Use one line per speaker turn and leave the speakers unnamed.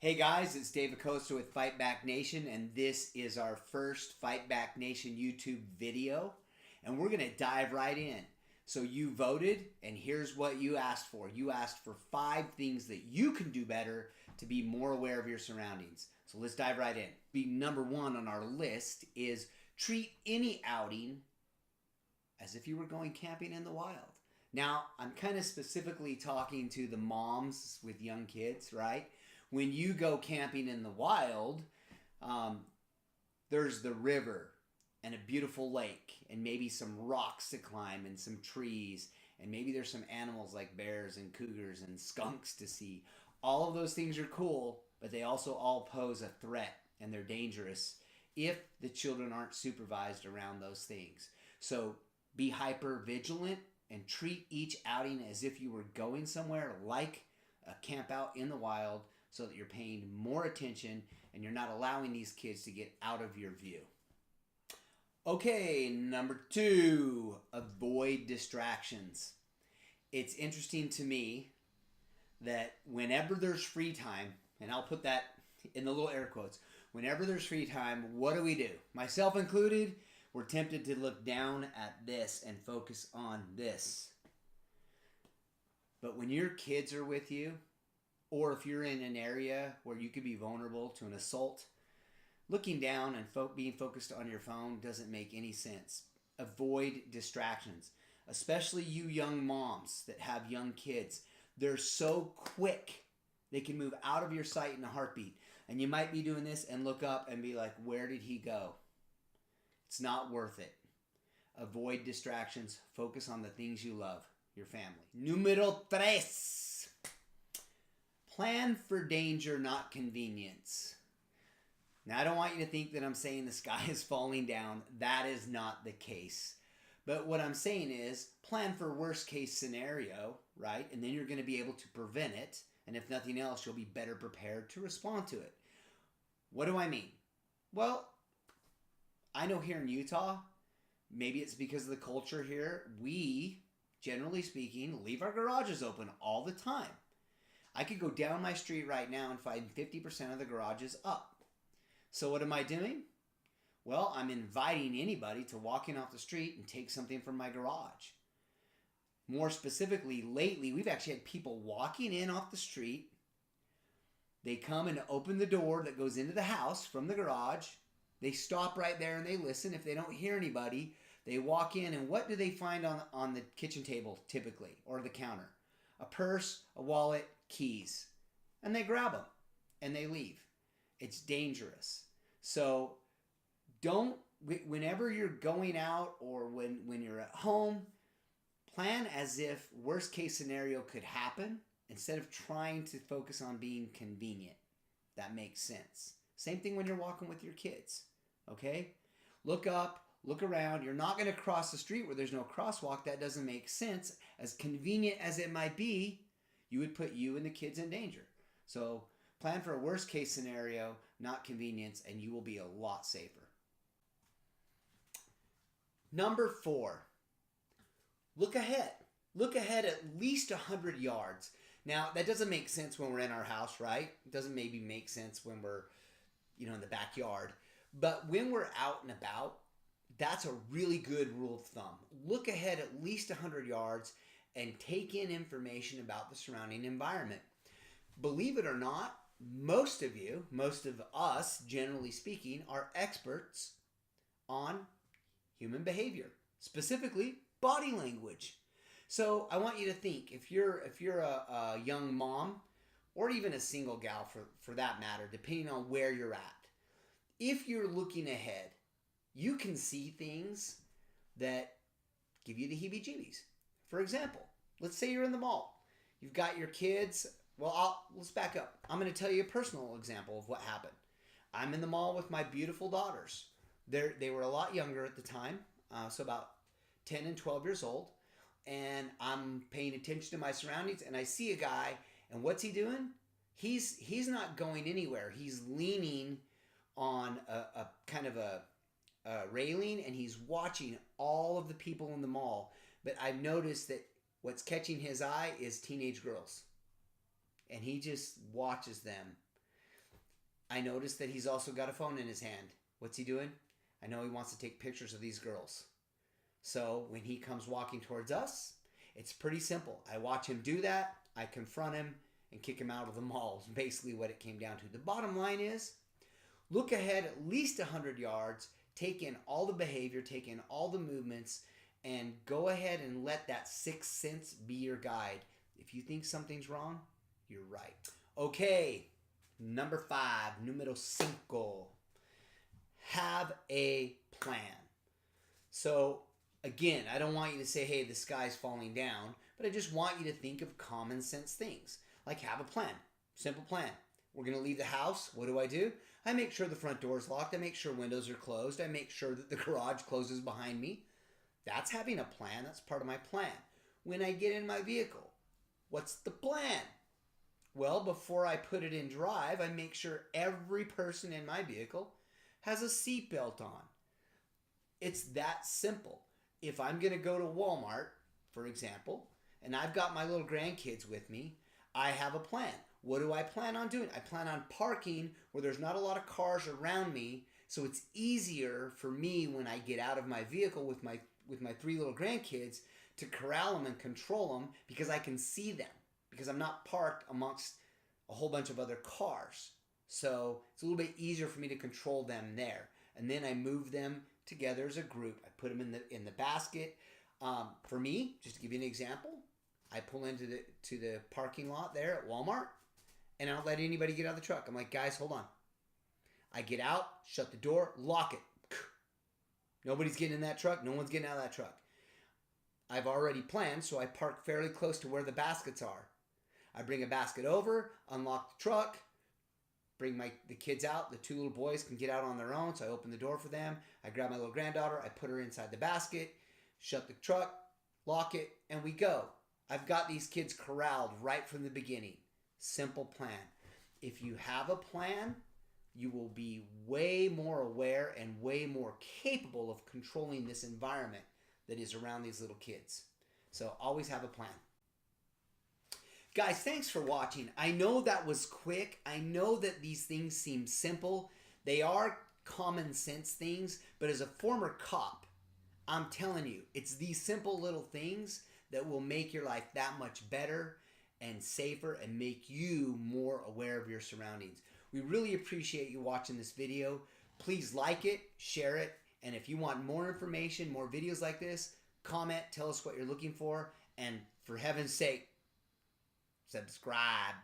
Hey guys, it's Dave Acosta with Fight Back Nation, and this is our first Fight Back Nation YouTube video, and we're going to dive right in. So you voted, and here's what you asked for. You asked for 5 things that you can do better to be more aware of your surroundings. So let's dive right in. Being number 1 on our list is treat any outing as if you were going camping in the wild. Now, I'm kind of specifically talking to the moms with young kids, right? When you go camping in the wild, there's the river and a beautiful lake and maybe some rocks to climb and some trees, and maybe there's some animals like bears and cougars and skunks to see. All of those things are cool, but they also all pose a threat, and they're dangerous if the children aren't supervised around those things. So be hyper vigilant and treat each outing as if you were going somewhere like a camp out in the wild, so that you're paying more attention and you're not allowing these kids to get out of your view. Okay, number 2, avoid distractions. It's interesting to me that whenever there's free time, and I'll put that in the little air quotes, whenever there's free time, what do? Myself included, we're tempted to look down at this and focus on this. But when your kids are with you, or if you're in an area where you could be vulnerable to an assault, looking down and being focused on your phone doesn't make any sense. Avoid distractions, especially you young moms that have young kids. They're so quick. They can move out of your sight in a heartbeat. And you might be doing this and look up and be like, where did he go? It's not worth it. Avoid distractions. Focus on the things you love, your family. Número 3. Plan for danger, not convenience. Now, I don't want you to think that I'm saying the sky is falling down. That is not the case. But what I'm saying is plan for worst case scenario, right? And then you're going to be able to prevent it. And if nothing else, you'll be better prepared to respond to it. What do I mean? Well, I know here in Utah, maybe it's because of the culture here, we, generally speaking, leave our garages open all the time. I could go down my street right now and find 50% of the garages up. So what am I doing? Well, I'm inviting anybody to walk in off the street and take something from my garage. More specifically, lately, we've actually had people walking in off the street. They come and open the door that goes into the house from the garage. They stop right there and they listen. If they don't hear anybody, they walk in, and what do they find on the kitchen table typically, or the counter? A purse, a wallet, keys. And they grab them and they leave. It's dangerous. So whenever you're going out or when you're at home, plan as if worst case scenario could happen instead of trying to focus on being convenient. That makes sense. Same thing when you're walking with your kids. Okay? Look up, look around. You're not going to cross the street where there's no crosswalk. That doesn't make sense. As convenient as it might be, you would put you and the kids in danger. So plan for a worst case scenario, not convenience, and you will be a lot safer. Number 4, look ahead. Look ahead at least 100 yards. Now, that doesn't make sense when we're in our house, right? It doesn't maybe make sense when we're, in the backyard. But when we're out and about, that's a really good rule of thumb. Look ahead at least 100 yards and take in information about the surrounding environment. Believe it or not, most of us, generally speaking, are experts on human behavior, specifically body language. So I want you to think, if you're a young mom, or even a single gal for that matter, depending on where you're at, if you're looking ahead, you can see things that give you the heebie-jeebies. For example, let's say you're in the mall. You've got your kids. Well, let's back up. I'm going to tell you a personal example of what happened. I'm in the mall with my beautiful daughters. They were a lot younger at the time, so about 10 and 12 years old. And I'm paying attention to my surroundings, and I see a guy, and what's he doing? He's not going anywhere. He's leaning on a kind of a railing, and he's watching all of the people in the mall. But I've noticed that what's catching his eye is teenage girls. And he just watches them. I noticed that he's also got a phone in his hand. What's he doing? I know he wants to take pictures of these girls. So when he comes walking towards us, it's pretty simple. I watch him do that, I confront him, and kick him out of the mall is basically what it came down to. The bottom line is, look ahead at least 100 yards, take in all the behavior, take in all the movements, and go ahead and let that sixth sense be your guide. If you think something's wrong, you're right. Okay, number 5, numero cinco. Have a plan. So, again, I don't want you to say, hey, the sky's falling down, but I just want you to think of common sense things. Like have a plan. Simple plan. We're going to leave the house. What do? I make sure the front door is locked. I make sure windows are closed. I make sure that the garage closes behind me. That's having a plan. That's part of my plan. When I get in my vehicle, what's the plan? Well, before I put it in drive, I make sure every person in my vehicle has a seatbelt on. It's that simple. If I'm going to go to Walmart, for example, and I've got my little grandkids with me, I have a plan. What do I plan on doing? I plan on parking where there's not a lot of cars around me, so it's easier for me when I get out of my vehicle with my 3 little grandkids to corral them and control them because I can see them, because I'm not parked amongst a whole bunch of other cars. So it's a little bit easier for me to control them there. And then I move them together as a group. I put them in the basket. For me, just to give you an example, I pull into the parking lot there at Walmart, and I don't let anybody get out of the truck. I'm like, guys, hold on. I get out, shut the door, lock it. Nobody's getting in that truck. No one's getting out of that truck. I've already planned, so I park fairly close to where the baskets are. I bring a basket over, unlock the truck, bring the kids out. The 2 little boys can get out on their own, so I open the door for them. I grab my little granddaughter, I put her inside the basket, shut the truck, lock it, and we go. I've got these kids corralled right from the beginning. Simple plan. If you have a plan, you will be way more aware and way more capable of controlling this environment that is around these little kids. So always have a plan. Guys, thanks for watching. I know that was quick. I know that these things seem simple. They are common sense things, but as a former cop, I'm telling you, it's these simple little things that will make your life that much better and safer and make you more aware of your surroundings. We really appreciate you watching this video. Please like it, share it, and if you want more information, more videos like this, comment, tell us what you're looking for, and for heaven's sake, subscribe.